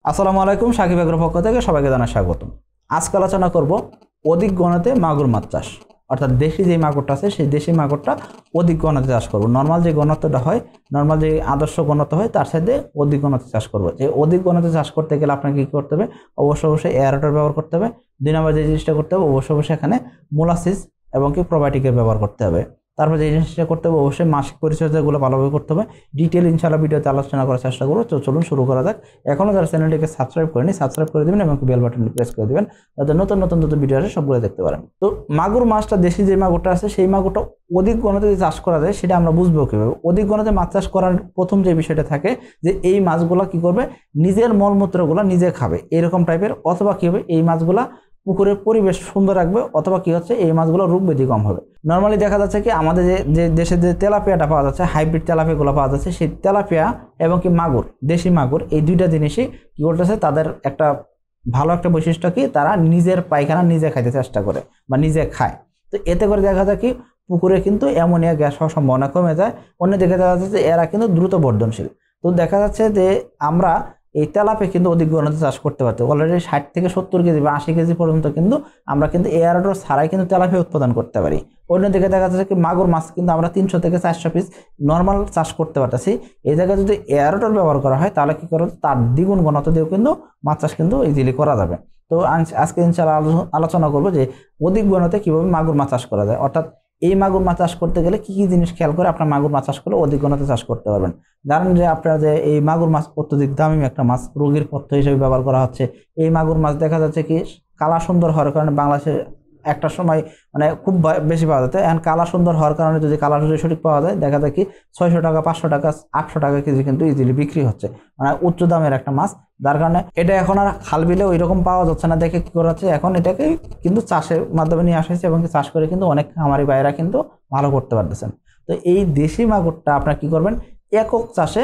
আসসালামু আলাইকুম, সাকিব এগ্রোর পক্ষ থেকে সবাইকে জানাই স্বাগতম। আজকে আলোচনা করব অধিক গণতে মাগুর মাছ চাষ, অর্থাৎ দেশি যে মাগুরটা আছে সেই দেশি মাগুরটা অধিক গণতে চাষ করব। নর্মাল যে ঘনত্বটা হয়, নর্মাল যে আদর্শ ঘনত্ব হয় তার সাথে অধিক গণতে চাষ করব। যে অধিক গণতে চাষ করতে গেলে আপনাকে কী করতে হবে? অবশ্যই এয়ারোটর ব্যবহার করতে হবে। 2 নম্বর যে জিনিসটা করতে হবে, অবশ্যই এখানে মোলাসিস এবং কি প্রোবায়োটিকের ব্যবহার করতে হবে। তারপর যে জিনিসটা করতে হবে, অবশ্যই মাসিক পরিচর্যাগুলো ভালোভাবে করতে হবে। ডিটেল ইনশাআল্লাহ ভিডিওতে আলোচনা করার চেষ্টা করবো। তো চলুন শুরু করা যাক। এখনও যারা চ্যানেলটিকে সাবস্ক্রাইব করেনি, সাবস্ক্রাইব করে দেবেন এবং বেল বাটনটি প্রেস করে দেবেন, যাতে নতুন নতুন যত ভিডিও আসে সবগুলো দেখতে পারেন। তো মাগুর মাছটা, দেশি যে মাগুরটা আছে সেই মাগুরটা অধিক গণতে যে চাষ করা যায় সেটা আমরা বুঝবো কীভাবে? অধিক গণতে মাছ চাষ করার প্রথম যে বিষয়টা থাকে যে এই মাছগুলো কী করবে, নিজের মলমূত্রগুলো নিজে খাবে এরকম টাইপের, অথবা কী হবে এই মাছগুলা পুকুরের পরিবেশ সুন্দর রাখবে, অথবা কি হচ্ছে এই মাছগুলো রোগ ব্যাধি কম হবে। নর্মালি দেখা যাচ্ছে কি আমাদের যে দেশে যে তেলাপিয়াটা পাওয়া যাচ্ছে, হাইব্রিড তেলাপিয়াগুলো পাওয়া যাচ্ছে, সেই তেলাপিয়া এবং কি মাগুর, দেশি মাগুর, এই দুইটা জিনিসই কি করতেছে, তাদের একটা ভালো একটা বৈশিষ্ট্য কি, তারা নিজের পায়খানা নিজে খাইতে চেষ্টা করে বা নিজে খায়। তো এতে করে দেখা যায় কি পুকুরে কিন্তু অ্যামোনিয়া গ্যাস হওয়ার সম্ভাবনা কমে যায়। অন্যদিকে দেখা যাচ্ছে যে এরা কিন্তু দ্রুত বর্ধনশীল। তো দেখা যাচ্ছে যে আমরা এই তেলাপে কিন্তু অধিক গণতে চাষ করতে পারতো। অলরেডি 60 থেকে 70 কেজি বা 80 কেজি পর্যন্ত কিন্তু আমরা কিন্তু এয়ারোটর ছাড়াই কিন্তু তেলাপি উৎপাদন করতে পারি। অন্যদিকে দেখা যাচ্ছে কি মাগুর মাছ কিন্তু আমরা 300 থেকে 400 পিস নর্মাল চাষ করতে পারতেছি। এই জায়গায় যদি এয়ারোটর ব্যবহার করা হয় তাহলে কি করে, তার দ্বিগুণ ঘনত্ব দিয়েও কিন্তু মাছ চাষ কিন্তু ইজিলি করা যাবে। তো আজকে ইনশাআল্লাহ আলোচনা করবো যে অধিক গণতে কিভাবে মাগুর মাছ চাষ করা যায়, অর্থাৎ এই মাগুর মাছ চাষ করতে গেলে কি কি জিনিস খেয়াল করে আপনার মাগুর মাছ চাষ করলে অধিক গণতে চাষ করতে পারবেন। জানেন যে আপনারা যে এই মাগুর মাছ অত্যধিক দামি একটা মাছ, রোগীর পথ্য হিসেবে ব্যবহার করা হচ্ছে। এই মাগুর মাছ দেখা যাচ্ছে কি কালা সুন্দর হওয়ার কারণে বাংলাদেশে একটা সময় মানে খুব বেশি পাওয়া যেত। এখন কালা সুন্দর হওয়ার কারণে যদি কালার যদি সঠিক পাওয়া যায়, দেখা যায় কি 600 টাকা, 500 টাকা, 800 টাকা কেজি কিন্তু ইজিলি বিক্রি হচ্ছে, মানে উচ্চ দামের একটা মাছ। যার কারণে এটা এখন আর খাল বিলে ওই রকম পাওয়া যাচ্ছে না, দেখে কি করা হচ্ছে এখন এটাকে কিন্তু চাষের মাধ্যমে নিয়ে আসা হয়েছে এবং চাষ করে কিন্তু অনেক খামারি ভাইয়েরা কিন্তু ভালো করতে পারতেছেন। তো এই দেশি মাগুরটা আপনারা কি করবেন, একক চাষে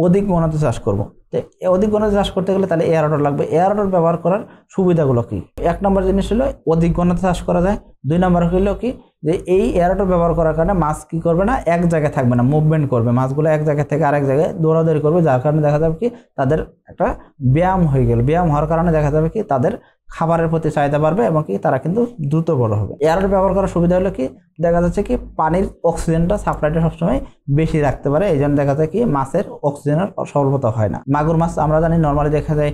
অধিক গণতে চাষ করব। তো অধিক গণতে চাষ করতে গেলে তাহলে এয়ারোটর লাগবে। এয়ারোটর ব্যবহার করার সুবিধাগুলো কি? 1 নম্বর জিনিস হলো অধিক গণতে চাষ করা যায়। 2 নম্বর হলো কি যে এই এয়ারোটর ব্যবহার করার কারণে মাছ কি করবে না, এক জায়গায় থাকবে না, মুভমেন্ট করবে, মাছগুলো এক জায়গা থেকে আরেক জায়গায় দৌড়াদৌড়ি করবে। যার কারণে দেখা যাবে কি তাদের একটা ব্যায়াম হয়ে গেল। ব্যায়াম হওয়ার কারণে দেখা যাবে কি তাদের খাবারের প্রতি চাহিদা বাড়বে এবং কি তারা কিন্তু দ্রুত বড় হবে। এয়ারোটর ব্যবহার করার সুবিধা হলো কি, দেখা যাচ্ছে কি পানির অক্সিজেনটা সাপ্লাইটা সবসময় বেশি রাখতে পারে। এই জন্য দেখা যায় কি মাছের অক্সিজেনের স্বল্পতা হয় না। মাগুর মাছ আমরা জানি নর্মালি দেখা যায়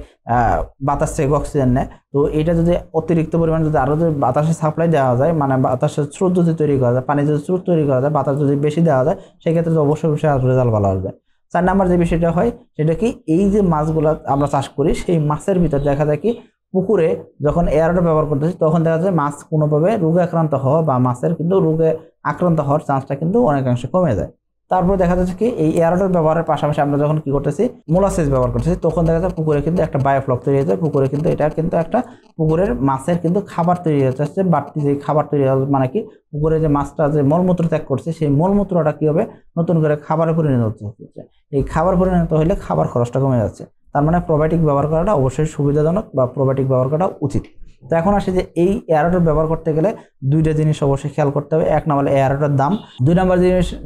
বাতাস থেকে অক্সিজেন নেয়। তো এটা যদি অতিরিক্ত পরিমাণ যদি আরও যদি বাতাসে সাপ্লাই দেওয়া যায়, মানে বাতাসের স্রোত যদি তৈরি করা যায়, পানি যদি স্রোত তৈরি করা যায়, বাতাস যদি বেশি দেওয়া যায়, সেক্ষেত্রে অবশ্যই রেজাল্ট ভালো আসবে। 4 নম্বর যে বিষয়টা হয় সেটা কি, এই যে মাছগুলো আমরা চাষ করি সেই মাছের ভিতর দেখা যায় কি পুকুরে যখন এয়ারোটর ব্যবহার করতেছি তখন দেখা যায় মাছ কোনোভাবে রোগে আক্রান্ত হওয়া বা মাছের কিন্তু রোগে আক্রান্ত হওয়ার চান্সটা কিন্তু অনেকাংশে কমে যায়। তারপর দেখা যাচ্ছে কি এই এয়ারোটর ব্যবহারের পাশাপাশি আমরা যখন কি করতেছি মোলাসেস ব্যবহার করতেছি, তখন দেখা যায় পুকুরে কিন্তু একটা বায়োফ্লক তৈরি হয়েছে। পুকুরে কিন্তু এটা কিন্তু একটা পুকুরের মাছের কিন্তু খাবার তৈরি হচ্ছে, বাড়তি যে খাবার তৈরি হবে, মানে কি পুকুরে যে মাছটা যে মলমূত্র ত্যাগ করছে সেই মলমূত্রটা কি হবে, নতুন করে খাবারে পরিণত হচ্ছে। এই খাবার পরিণত হলে খাবার খরচটা কমে যাচ্ছে। তার মানে প্রোবায়োটিক ব্যবহার করাটা অবশ্যই সুবিধাজনক বা প্রোবায়োটিক ব্যবহার করাটা উচিত। তো এখন আসে যে এই এয়ারোটর ব্যবহার করতে গেলে 2টা জিনিস অবশ্যই খেয়াল করতে হবে। 1 নম্বর এয়ারোটর দাম, 2 নম্বর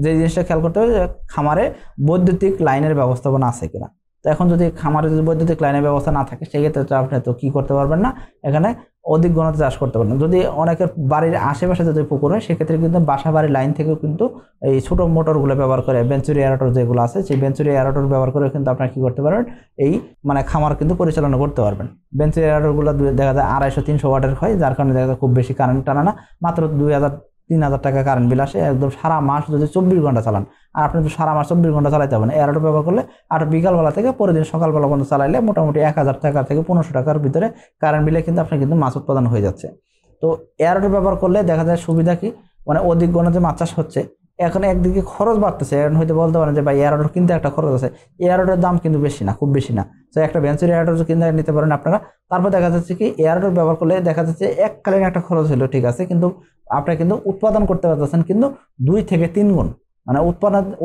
যে জিনিসটা খেয়াল করতে হবে যে খামারে বৈদ্যুতিক লাইনের ব্যবস্থাপনা আছে কিনা। তো এখন যদি খামারে যদি বৈদ্যুতিক লাইনের ব্যবস্থা না থাকে সেক্ষেত্রে তো আপনি তো কি করতে পারবেন না, এখানে অধিক গণতে চাষ করতে পারবেন। যদি অনেকের বাড়ির আশেপাশে যদি পুকুর হয় সেক্ষেত্রে কিন্তু বাসা বাড়ির লাইন থেকেও কিন্তু এই ছোটো মোটরগুলো ব্যবহার করে, বেঞ্চুরি এয়ারোটর যেগুলো আছে সেই বেঞ্চুরি এয়ারোটর ব্যবহার করে কিন্তু আপনারা কি করতে পারবেন, এই মানে খামার কিন্তু পরিচালনা করতে পারবেন। বেঞ্চুরি এয়ারোটরগুলো দেখা যায় 250-300 ওয়াটের হয়, যার কারণে দেখা যায় খুব বেশি কারেন্ট টানে না, মাত্র 2000-3000 টাকা কারেন্ট বিল আসে। একদম সারা মাস যদি 24 ঘন্টা চালান, আর আপনি তো সারা মাস 24 ঘন্টা চালাইতে হবে না, এয়ারোটর ব্যবহার করলে আর বিকালবেলা থেকে পরের দিন সকালবেলা পর্যন্ত চালাইলে মোটামুটি 1000 টাকা থেকে 1500 টাকার ভিতরে কারেন্ট বিলে কিন্তু আপনার কিন্তু মাছ উৎপাদন হয়ে যাচ্ছে। তো এয়ারোটর ব্যবহার করলে দেখা যায় সুবিধা কি, মানে অধিক গণতে মাছ চাষ হচ্ছে। এখন একদিকে খরচ বাড়তেছে, এখন হয়তো বলতে পারেন যে ভাই এয়ারোটর কিনতে একটা খরচ আছে, এয়ারোটরের দাম কিন্তু বেশি না, খুব বেশি না। তো একটা বেঞ্চুরি এয়ারোটর কিনতে নিতে পারেন আপনারা। তারপর দেখা যাচ্ছে কি এয়ারোটর ব্যবহার করলে দেখা যাচ্ছে এককালীন একটা খরচ হলো ঠিক আছে, কিন্তু আপনি কিন্তু উৎপাদন করতে পারতেছেন কিন্তু 2 থেকে 3 গুণ, মানে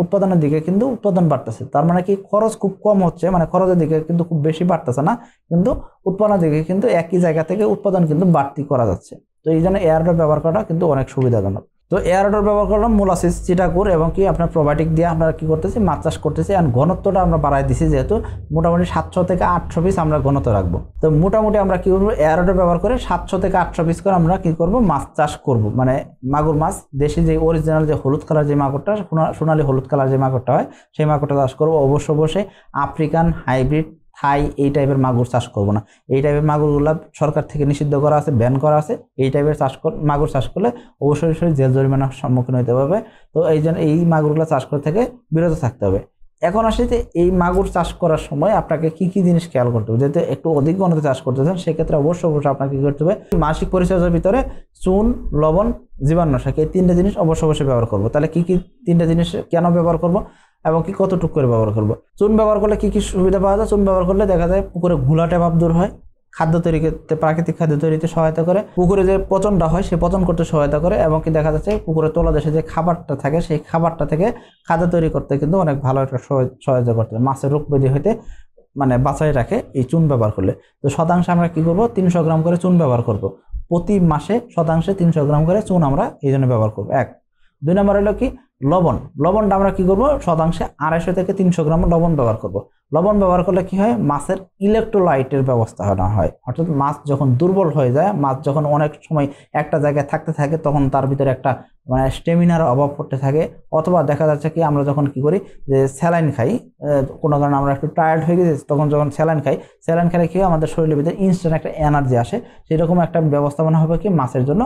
উৎপাদনের দিকে কিন্তু উৎপাদন বাড়তেছে। তার মানে কি খরচ খুব কম হচ্ছে, মানে খরচের দিকে কিন্তু খুব বেশি বাড়তেছে না, কিন্তু উৎপাদনের দিকে কিন্তু একই জায়গা থেকে উৎপাদন কিন্তু বাড়তি করা যাচ্ছে। তো এই জন্য এয়ারোটর ব্যবহার করাটা কিন্তু অনেক সুবিধাজনক। তো এয়ারোডর ব্যবহার করলাম, মোলাসিস, চিটাকুর এবং কি আপনার প্রোবায়োটিক দিয়ে আমরা কি করতেছি, মাছ চাষ করতেছি। আর ঘনত্বটা আমরা বাড়াই দিছি, যেহেতু মোটামুটি 700 থেকে 800 পিস আমরা ঘনত্ব রাখবো। তো মোটামুটি আমরা কি করবো, এয়ারোডর ব্যবহার করে 700 থেকে 800 পিস করে আমরা কি করব, মাছ চাষ করব। মানে মাগুর মাছ, দেশি যে অরিজিনাল যে হলুদ কালার যে মাগুরটা, সোনালি হলুদ কালার যে মাগুরটা হয়, সেই মাগুরটা চাষ করবো। অবশ্যই আফ্রিকান, হাইব্রিড, থাই এই টাইপের মাগুর চাষ করব না। এই টাইপের মাগুরগুলো সরকার থেকে নিষিদ্ধ করা আছে, ব্যান করা আছে। এই টাইপের মাগুর চাষ করলে অবশ্যই জেল জরিমানার সম্মুখীন হতে হবে। তো এই জন্য এই মাগুরগুলো চাষ করে থেকে বিরত থাকতে হবে। এখন আসলে যে এই মাগুর চাষ করার সময় আপনাকে কি কি জিনিস খেয়াল করতে হবে, যেহেতু একটু অধিক ঘনত্বে চাষ করতে চান, সেক্ষেত্রে অবশ্যই আপনাকে কি করতে হবে, মাসিক পরিচর্যার ভিতরে চুন, লবণ, জীবাণুনাশক এই 3টে জিনিস অবশ্যই ব্যবহার করব। তাহলে কি কি 3টে জিনিস কেন ব্যবহার করব এবং কি কতটুকু করে ব্যবহার করব। চুন ব্যবহার করলে কি কি সুবিধা পাওয়া যায়, চুন ব্যবহার করলে দেখা যায় পুকুরে ঘোলাটে ভাব দূর হয়, খাদ্য তৈরিতে, প্রাকৃতিক খাদ্য তৈরিতে সহায়তা করে, পুকুরে যে পচনটা হয় সে পচন করতে সহায়তা করে, এবং কি দেখা যাচ্ছে পুকুরের তলদেশে যে খাবারটা থাকে সেই খাবারটা থেকে খাদ্য তৈরি করতে কিন্তু অনেক ভালো একটা সহায়তা করতে হবে। মাছের রোগ ব্যাধি হইতে মানে বাঁচাই রাখে এই চুন ব্যবহার করলে। তো শতাংশে আমরা কি করব, 300 গ্রাম করে চুন ব্যবহার করব। প্রতি মাসে শতাংশে 300 গ্রাম করে চুন আমরা এই জন্য ব্যবহার করবো। 1 2 নম্বর হলো কি লবণ। লবণটা আমরা কি করব, শতাংশে 250 থেকে 300 গ্রাম লবণ ব্যবহার করব। লবণ ব্যবহার করলে কি হয়, মাছের ইলেকট্রোলাইটের ব্যবস্থা হয়। অর্থাৎ মাছ যখন দুর্বল হয়ে যায়, মাছ যখন অনেক সময় একটা জায়গায় থাকতে থাকে, তখন তার ভিতরে একটা মানে স্টেমিনার অভাব পড়তে থাকে। অথবা দেখা যাচ্ছে কি আমরা যখন কি করি, যে স্যালাইন খাই, কোনো কারণে আমরা একটু টায়ার্ড হয়ে গেছি, তখন যখন স্যালাইন খেলে কি হয়, আমাদের শরীরের ভিতরে ইনস্ট্যান্ট একটা এনার্জি আসে। সেরকম একটা ব্যবস্থাপনা হবে কি মাছের জন্য,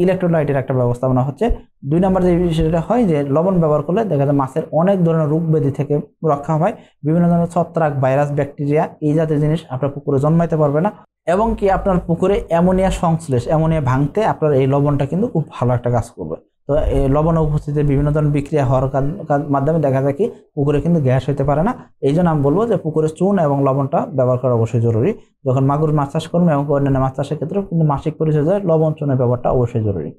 ইলেকট্রোলাইটের একটা ব্যবস্থাপনা হচ্ছে। 2 নম্বর যে বিষয়টা হয়, যে লবণ ব্যবহার করলে দেখা যায় মাছের অনেক ধরনের রোগ ব্যাধি থেকে রক্ষা হয়। বিভিন্ন ধরনের ছত্রাক, ভাইরাস, ব্যাকটেরিয়া এই জাতীয় জিনিস আপনার পুকুরে জন্মাইতে পারবে না। এবং কি আপনার পুকুরে অ্যামোনিয়া সংশ্লেষ, অ্যামোনিয়া ভাঙতে আপনার এই লবণটা কিন্তু খুব ভালো একটা কাজ করবে। তো এই লবণের উপস্থিতিতে বিভিন্ন ধরনের বিক্রিয়া হওয়ার মাধ্যমে দেখা যায় কি পুকুরে কিন্তু গ্যাস হতে পারে না। এই জন্য আমি বলবো যে পুকুরে চুন এবং লবণটা ব্যবহার করা অবশ্যই জরুরি। যখন মাগুর মাছ চাষ করবেন এবং অন্যান্য মাছ চাষের ক্ষেত্রে কিন্তু মাসিক পরিচর্যায় লবণ, চুনের ব্যবহারটা অবশ্যই জরুরি।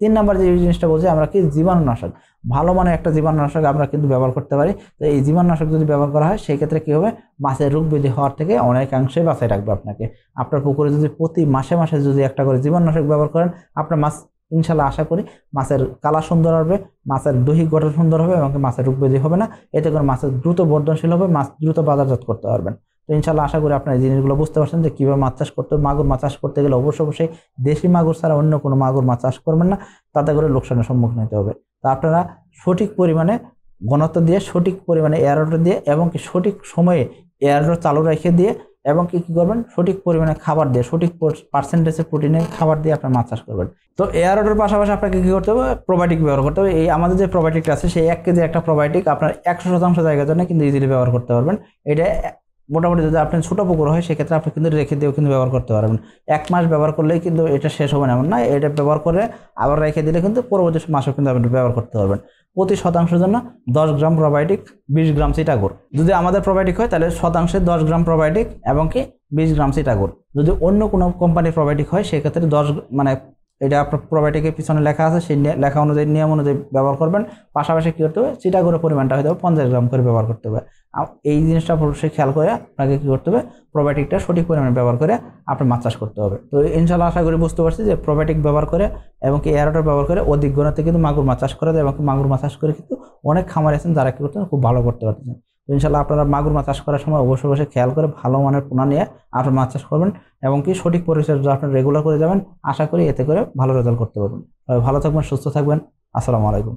3 নম্বর যে জিনিসটা বলছি, আমরা কি জীবাণুনাশক, ভালো মানের একটা জীবাণুনাশক আমরা কিন্তু ব্যবহার করতে পারি। তো এই জীবাণুনাশক যদি ব্যবহার করা হয়, সেই ক্ষেত্রে কি হবে, মাছের রোগ ব্যাধি হওয়ার থেকে অনেকাংশে বাঁচায় রাখবে আপনাকে। আপনার পুকুরে যদি প্রতি মাসে যদি একটা করে জীবাণুনাশক ব্যবহার করেন, আপনার মাছ ইনশাল্লাহ আশা করি মাছের কালার সুন্দর হবে, মাছের দৈহিক গঠন সুন্দর হবে এবং মাছের রোগ ব্যাধি হবে না। এতে করে মাছের দ্রুত বর্ধনশীল হবে, মাছ দ্রুত বাজারজাত করতে পারবেন। তো ইনশাল্লাহ আশা করি আপনারা এই জিনিসগুলো বুঝতে পারছেন যে কীভাবে মাছ চাষ করতে হবে। মাগুর মাছ চাষ করতে গেলে অবশ্যই দেশি মাগুর ছাড়া অন্য কোনো মাগুর মাছ চাষ করবেন না, তাতে করে লোকসানের সম্মুখীন হতে হবে। তো আপনারা সঠিক পরিমাণে ঘনত্ব দিয়ে, সঠিক পরিমাণে এয়ারোডর দিয়ে এবং কি সঠিক সময়ে এয়ারোডর চালু রেখে দিয়ে এবং কি করবেন, সঠিক পরিমাণে খাবার দিয়ে, সঠিক পার্সেন্টেজের প্রোটিনের খাবার দিয়ে আপনার মাছ চাষ করবেন। তো এয়ারোডের পাশাপাশি আপনাকে কী করতে হবে, প্রোবায়োটিক ব্যবহার করতে হবে। এই আমাদের যে প্রোবায়োটিকটা আছে, সেই 1 কেজি একটা প্রোবায়োটিক আপনার 100% জায়গার জন্য কিন্তু ইজিলি ব্যবহার করতে পারবেন। এটা মোটামুটি যদি আপনার ছোটো পুকুর হয়, সেক্ষেত্রে আপনি কিন্তু রেখে দিয়েও কিন্তু ব্যবহার করতে পারবেন। 1 মাস ব্যবহার করলেই কিন্তু এটা শেষ হবে না, এমন না। এটা ব্যবহার করে আবার রেখে দিলে কিন্তু পরবর্তী মাসেও কিন্তু আপনি ব্যবহার করতে পারবেন। প্রতি শতাংশের জন্য 10 গ্রাম প্রোবায়োটিক, 20 গ্রাম চিটাগুড়। যদি আমাদের প্রোবায়োটিক হয় তাহলে শতাংশে 10 গ্রাম প্রোবায়োটিক এবং কি 20 গ্রাম চিটাগুড়। যদি অন্য কোনো কোম্পানির প্রোবায়োটিক হয়, সেক্ষেত্রে 10 মানে এটা আপনার প্রোবায়োটিকের পিছনে লেখা আছে, সেই লেখা অনুযায়ী, নিয়ম অনুযায়ী ব্যবহার করবেন। পাশাপাশি কী করতে হবে, চিটাগুড়ের পরিমাণটা হয়তো 50 গ্রাম করে ব্যবহার করতে হবে। এই জিনিসটা অবশ্যই খেয়াল করে আপনাকে কী করতে হবে, প্রোবায়োটিকটা সঠিক পরিমাণে ব্যবহার করে আপনার মাছ চাষ করতে হবে। তো ইনশাআল্লাহ আশা করি বুঝতে পারছি যে প্রোবায়োটিক ব্যবহার করে এবং কি এয়ারোডর ব্যবহার করে অধিক ঘনত্বে কিন্তু মাগুর মাছ চাষ করা যায়, এবং মাগুর মাছ চাষ করে কিন্তু অনেক খামার আছেন যারা কী করতেন, খুব ভালো করতে পারতেছেন। তো ইনশাআল্লাহ আপনারা মাগুর মাছ চাষ করার সময় অবশ্যই খেয়াল করে ভালো মানের পোনা নিয়ে আপনার মাছ চাষ করবেন এবং কি সঠিক পরিচর্যা আপনার রেগুলার করে যাবেন। আশা করি এতে করে ভালো রেজাল্ট করতে পারবেন। ভালো থাকবেন, সুস্থ থাকবেন। আসসালামু আলাইকুম।